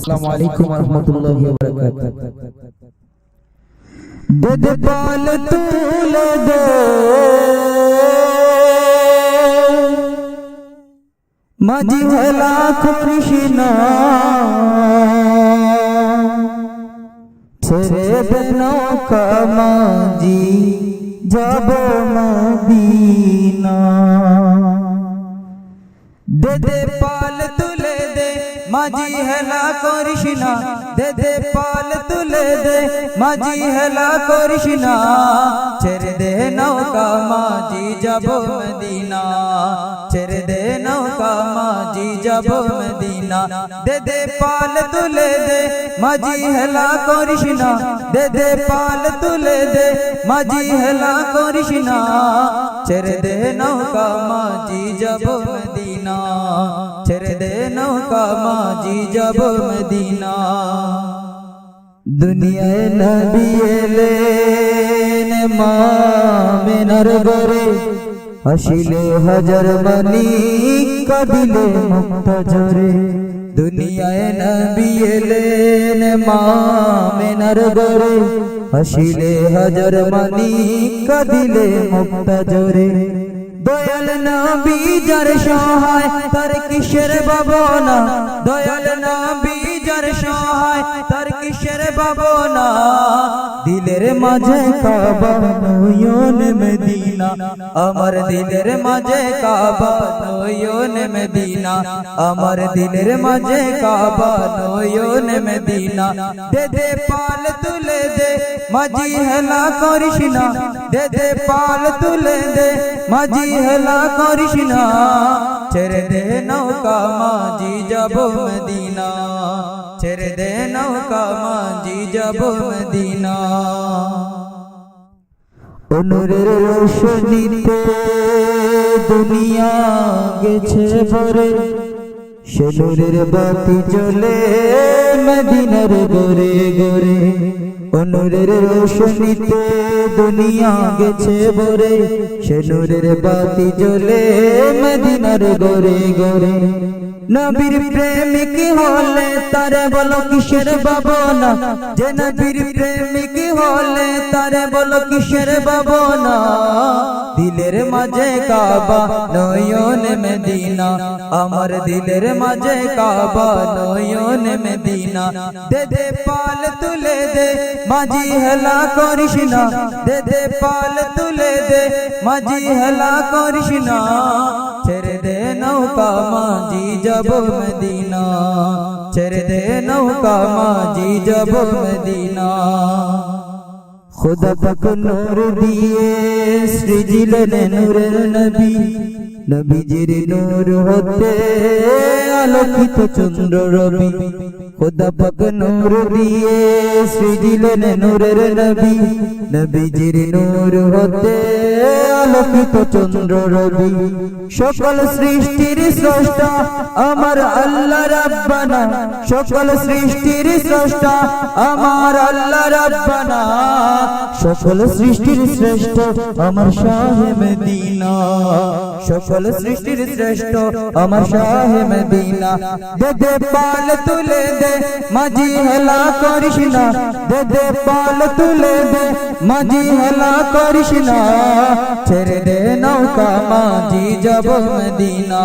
আসসালামু আলাইকুম ওয়া রাহমাতুল্লাহি ওয়া বারাকাতুহু। দুধ পাল তুলে দে মাঝি হেলা কৃষ্ণা, ছেড়ে দে নৌকা মাঝি যাব মদিনা। দে দে পাল তুলে দে মাঝি হেলা কৃষ্ণা, দে দে পাল তুলে দে মাঝি হেলা কৃষ্ণা, ছেড়ে দে নৌকা মাঝি যাব মদিনা, ছেড়ে দে নৌকা মাঝি যাব মদিনা। দে দে পাল তুলে দে মাঝি হেলা কৃষ্ণা, দে দে পাল তুলে দে মাঝি হেলা কৃষ্ণা, ছেড়ে দে নৌকা মাঝি যাব মদিনা, ছেড়ে দে নৌকা মাঝি যাব মদিনা। দুনিয়ায় নবী এলেন মামিনার ঘরে, হাসিলে হাজার মানি কাঁদিলে মুক্তা ঝরে। দুনিয়ায় নবী এলেন মামিনার ঘরে, হাসিলে হাজার মানি কাঁদিলে মুক্তা ঝরে। দয়াল নবী যার সহায় তার কিসের ভাবনা, দয়াল নবী যার সহায় তার কিসের ভাবনা। দিলের মাঝে কাবা নয়ন মদিনা, আমার দিলের মাঝে কাবা নয়ন মদিনা, আমার দিলের মাঝে কাবা নয়ন মদিনা। দে দে পাল তুলে দে মাঝি হেলা কৃষ্ণা, দে দে পাল তুলে দে মাঝি হেলা কৃষ্ণা, ছেড়ে দে নৌকা মাঝি যাব মদিনা, ছেড়ে দে নৌকা মাঝি যাব মদিনা। অনুরের রোশনীতে দুনিয়া গেছে ভরে, সে নূরের বাতি জ্বলে মদিনার ঘরে ঘরে। অনুরের রোশনীতে দুনিয়া গেছে ভরে, সে নূরের বাতি জ্বলে মদিনার ঘরে ঘরে। নবীর প্রেমিক হলে তারে বলো কিসের ভাবনা, যে নবীর প্রেমিক হলে তারে বলো কিসের ভাবনা। দিলের মাঝে কাবা নয়ন মদিনা, আমার দিলের মাঝে কাবা নয়ন মদিনা। দে দে পাল তুলে দে মাঝি হেলা কৃষ্ণা, দে দে পাল তুলে দে মাঝি হেলা কৃষ্ণা, ছেড়ে দে নৌকা মাঝি যাব মদিনা, ছেড়ে দে নৌকা মাঝি যাব মদিনা। খুদা পাক নূর দিয়ে সৃজিলেন নূরের নবী, নবীজির নূর হতে আলোকিত চন্দ্র রবি। খুদা পাক নূর দিয়ে সৃজিলেন নূরের নবী, নবীজির নূর হতে আলোকিত চন্দ্র রবি। সকল সৃষ্টির স্রষ্টা আমার আল্লাহ রাব্বানা, সকল সৃষ্টির স্রষ্টা আমার আল্লাহ রাব্বানা। সকল সৃষ্টির শ্রেষ্ঠ আমার শাহে মদিনা, সকল সৃষ্টির শ্রেষ্ঠ আমার শাহে মদিনা। দে দে পাল তুলে দে মাঝি হেলা কৃষ্ণা, দে দে পাল তুলে দে মাঝি হেলা কৃষ্ণা, ছেড়ে দে নৌকা মাঝি যাব মদিনা,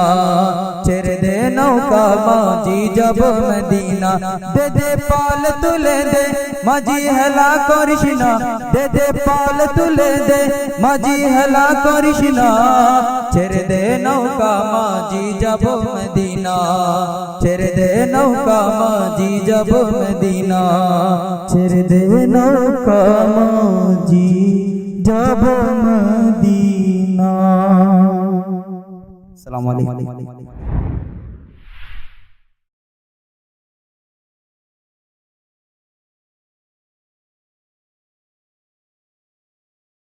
ছেড়ে দে নৌকা মাঝি যাব মদিনা। দে দে পাল তুলে দে মাঝি হেলা কৃষ্ণা, দে দে পাল তুলে দে মাঝি হেলা কৃষ্ণা, ছেড়ে দে নৌকা মাঝি যাব মদিনা, ছেড়ে দে নৌকা মাঝি যাব মদিনা, ছেড়ে দে নৌকা মাঝি যাব মদিনা। আসসালামু আলাইকুম।